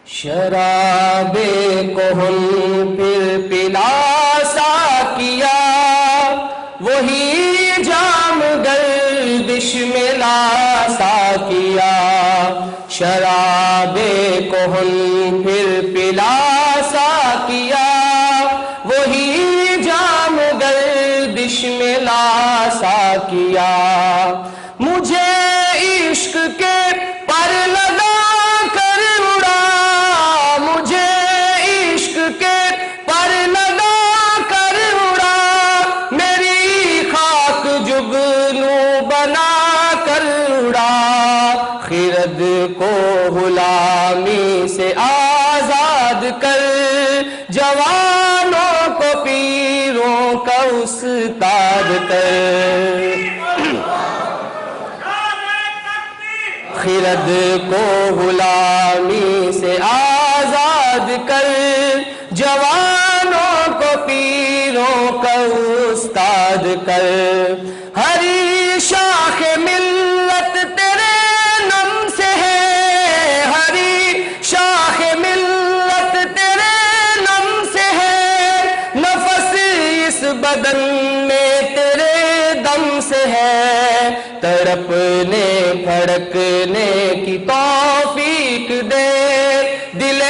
شراب کہن پھر پلا ساقیا، وہی جام گردش میں لا ساقیا۔ شراب کہن پھر پلا ساقیا، وہی جام گردش میں لا ساقیا۔ مجھے عشق کے پر لگا کر اڑا، مجھے عشق کے پر لگا کر اڑا، میری خاک جگنو بنا کر اڑا۔ خرد کو غلامی سے آزاد کر، جوانوں کو پیروں کا استاد کر۔ خرد کو غلامی سے آزاد کر، جوانوں کو پیروں کا استاد کر۔ ہری شاخ ملت تیرے نم سے ہے، ہری شاخ ملت تیرے نم سے ہے، نفس اس بدن میں تیرے دم سے ہے۔ تڑپنے پھڑکنے کی توفیق دے، دل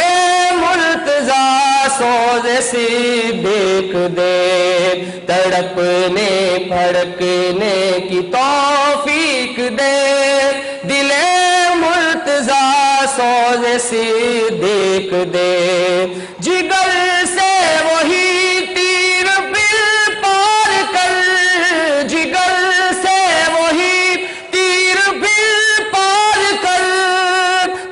مرتضیٰ سوز صدیق دے۔ تڑپنے پھڑکنے کی توفیق دے، دل مرتضیٰ سوز صدیق دے۔ جگر سے وہی تیر پل پار کر، جگر سے وہی تیر پل پار کر،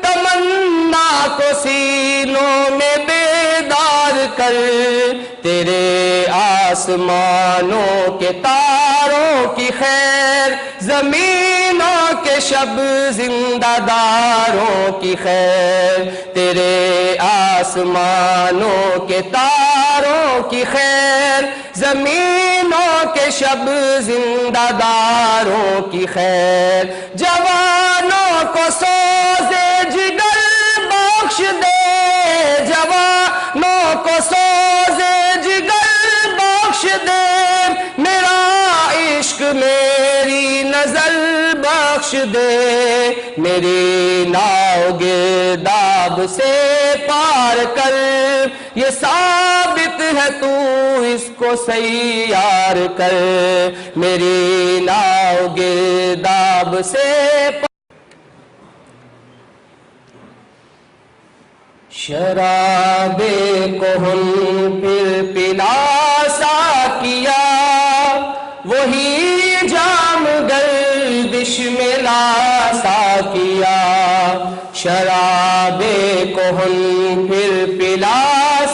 تمنا کو سینوں میں بیدار کر۔ تیرے آسمانوں کے تاروں کی خیر، زمینوں کے شب زندہ داروں کی خیر۔ تیرے آسمانوں کے تاروں کی خیر، زمینوں کے شب زندہ داروں کی خیر۔ جوانوں کو سوزے جگر بخش دے، جوانوں کو سوزے جگر بخش دے، میرا عشق میری نظر بخش دے۔ میری ناؤ گرداب سے پار کر، یہ ثابت ہے تو اس کو سیار کر۔ میری ناؤ گرداب سے شراب کہن پھر پلا ساقیا، وہی جام گردش میں لا ساقیا۔ شراب کہن پھر پلا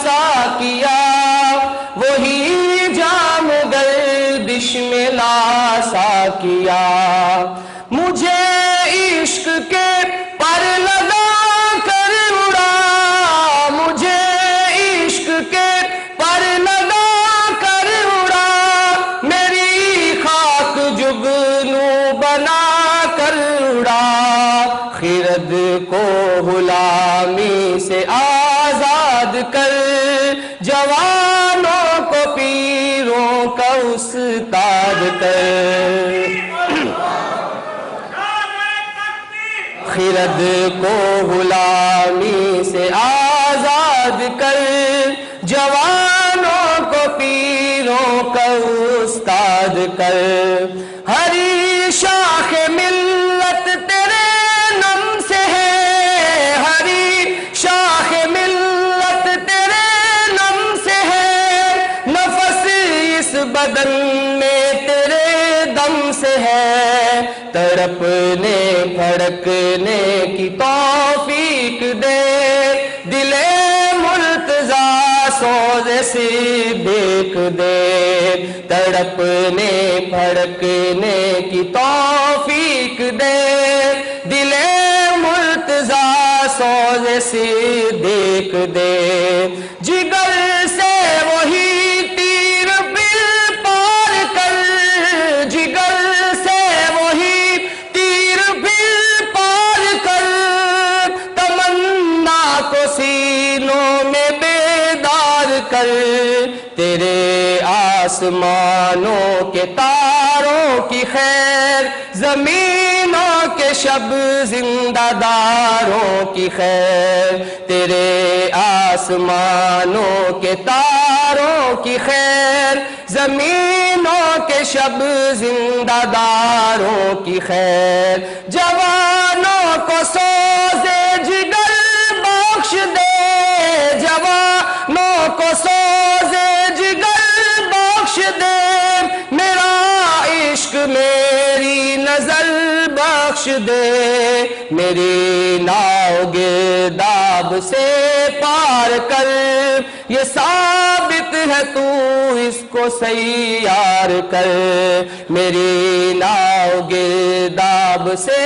ساقیا، وہی جام گردش میں لا ساقیا۔ مجھے عشق کے پر لگا کر اڑا، مجھے عشق کے پر لگا کر اڑا، میری خاک جگنو بنا کر اڑا۔ خرد کو غلامی سے آزاد کر، جوانوں کو پیروں کا استاد کر۔ خرد کو غلامی سے آزاد کر، جوانوں کو پیروں کا استاد کر۔ ہری شاخ ملت تیرے نم سے ہے، ہری شاخ ملت تیرے نم سے ہے، نفس اس بدن میں تیرے دم سے ہے۔ تڑپنے پھڑکنے کی توفیق دے، دل مرتضیٰ سوز صدیق دے۔ تڑپنے پھڑکنے کی توفیق دے، دل مرتضیٰ سوز صدیق دے۔ جگر سے وہی تیر پل پار کر، جگر سے وہی تیر پل پار کر، تمنا کو آسمانوں کے تاروں کی خیر، زمینوں کے شب زندہ داروں کی خیر، تیرے آسمانوں کے تاروں کی خیر، زمینوں کے شب زندہ داروں کی خیر، جوانوں کو سوزے جگر بخش دے، جوانوں کو سوزے جگر بخش دے، میرا عشق میری نظر بخش دے، میری ناؤ گرداب سے پار کر، یہ ثابت ہے تو اس کو سیار کر، میری ناؤ گرداب سے